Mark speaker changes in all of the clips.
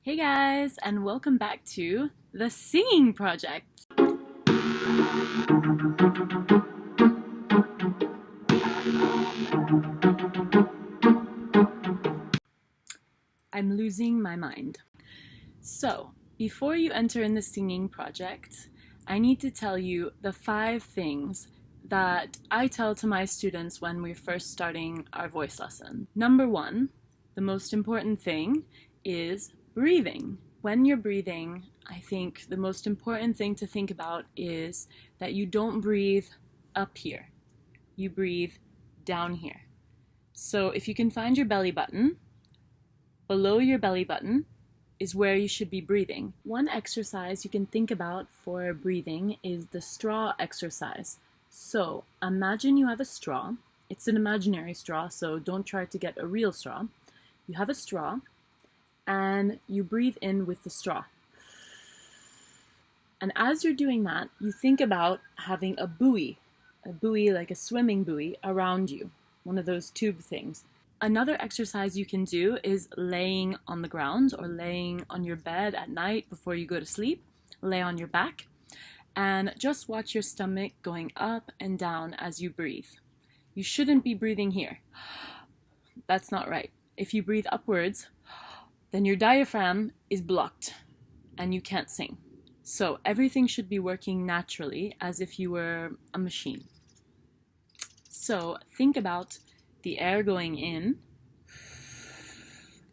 Speaker 1: Hey guys, and welcome back to the Singing Project. I'm losing my mind. So, before you enter in the Singing Project, I need to tell you the 5 things that I tell to my students when we're first starting our voice lesson. Number 1, the most important thing is breathing. When you're breathing, I think the most important thing to think about is that you don't breathe up here. You breathe down here. So if you can find your belly button, below your belly button is where you should be breathing. One exercise you can think about for breathing is the straw exercise. So imagine you have a straw. It's an imaginary straw, so don't try to get a real straw. You have a straw, and you breathe in with the straw. And as you're doing that, you think about having a buoy like a swimming buoy around you, one of those tube things. Another exercise you can do is laying on the ground or laying on your bed at night before you go to sleep. Lay on your back and just watch your stomach going up and down as you breathe. You shouldn't be breathing here. That's not right. If you breathe upwards, then your diaphragm is blocked and you can't sing. So everything should be working naturally as if you were a machine. So think about the air going in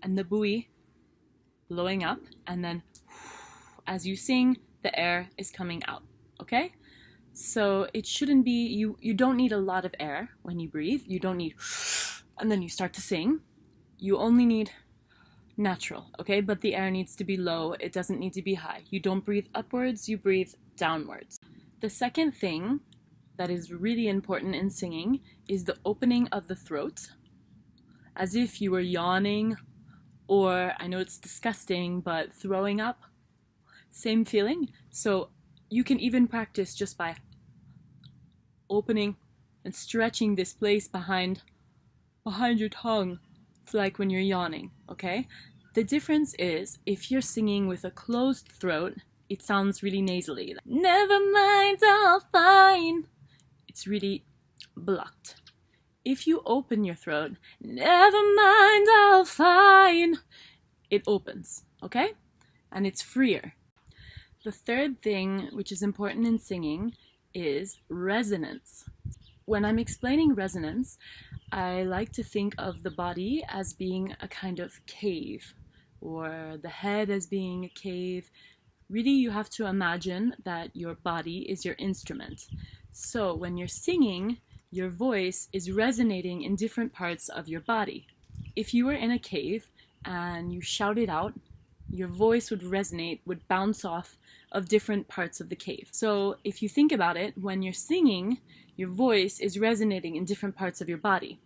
Speaker 1: and the buoy blowing up, and then as you sing, the air is coming out, okay? So it shouldn't be, you don't need a lot of air when you breathe. You don't need, and then you start to sing. You only need natural, okay? But the air needs to be low. It doesn't need to be high. You don't breathe upwards, you breathe downwards. The second thing that is really important in singing is the opening of the throat, as if you were yawning, or I know it's disgusting, but throwing up. Same feeling. So you can even practice just by opening and stretching this place behind your tongue. It's like when you're yawning, okay? The difference is if you're singing with a closed throat, it sounds really nasally. Never mind, I'll fine. It's really blocked. If you open your throat, never mind, I'll fine, it opens, okay? And it's freer. The third thing, which is important in singing, is resonance. When I'm explaining resonance, I like to think of the body as being a kind of cave, or the head as being a cave. Really, you have to imagine that your body is your instrument. So when you're singing, your voice is resonating in different parts of your body. If you were in a cave and you shouted out, your voice would resonate, would bounce off of different parts of the cave. So if you think about it, when you're singing, your voice is resonating in different parts of your body.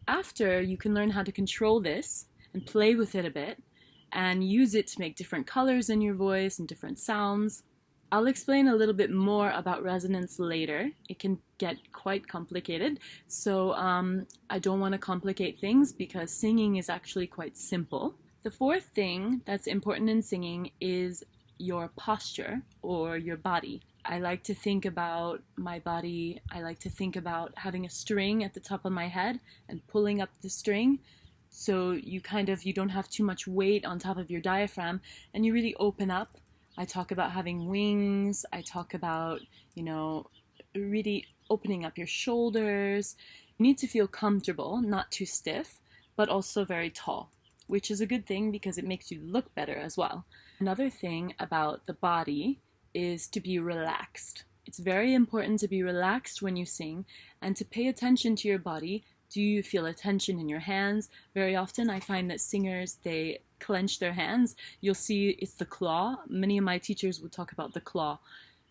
Speaker 1: After, you can learn how to control this and play with it a bit and use it to make different colors in your voice and different sounds. I'll explain a little bit more about resonance later. It can get quite complicated, so I don't want to complicate things because singing is actually quite simple. The fourth thing that's important in singing is your posture or your body. I like to think about my body. I like to think about having a string at the top of my head and pulling up the string. So you don't have too much weight on top of your diaphragm and you really open up. I talk about having wings. I talk about, really opening up your shoulders. You need to feel comfortable, not too stiff, but also very tall, which is a good thing because it makes you look better as well. Another thing about the body is to be relaxed. It's very important to be relaxed when you sing and to pay attention to your body. Do you feel a tension in your hands? Very often I find that singers, they clench their hands. You'll see it's the claw. Many of my teachers would talk about the claw.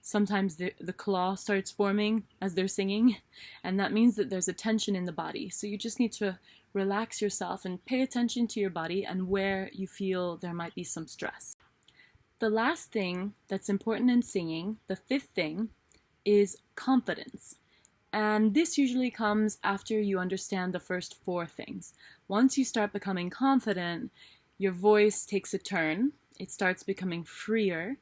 Speaker 1: Sometimes the claw starts forming as they're singing, and that means that there's a tension in the body. So you just need to relax yourself and pay attention to your body and where you feel there might be some stress. The last thing that's important in singing, the fifth thing, is confidence. And this usually comes after you understand the first 4 things. Once you start becoming confident, your voice takes a turn it starts becoming freer.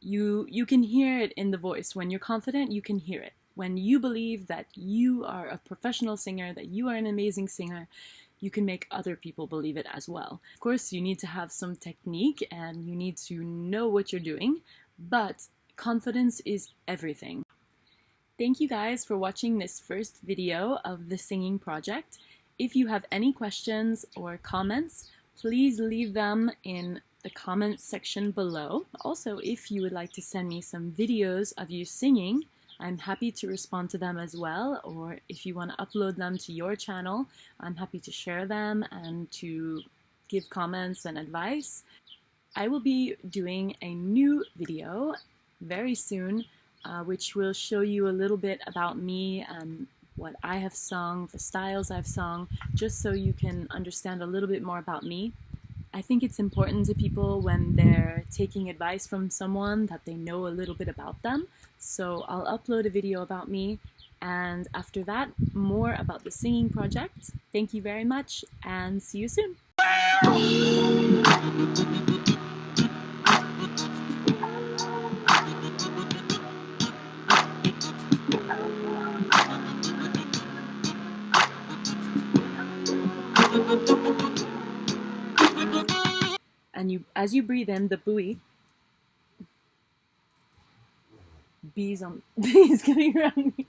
Speaker 1: You can hear it in the voice. When you're confident, you can hear it. When you believe that you are a professional singer, that you are an amazing singer, you can make other people believe it as well. Of course, you need to have some technique and you need to know what you're doing, but confidence is everything. Thank you guys for watching this first video of the singing project. If you have any questions or comments, please leave them in the comments section below. Also, if you would like to send me some videos of you singing, I'm happy to respond to them as well, or if you want to upload them to your channel, I'm happy to share them and to give comments and advice. I will be doing a new video very soon, which will show you a little bit about me and what I have sung, the styles I've sung, just so you can understand a little bit more about me. I think it's important to people when they're taking advice from someone that they know a little bit about them. So I'll upload a video about me, and after that, more about the singing project. Thank you very much, and see you soon. And as you breathe in, the buoy, bees coming around me.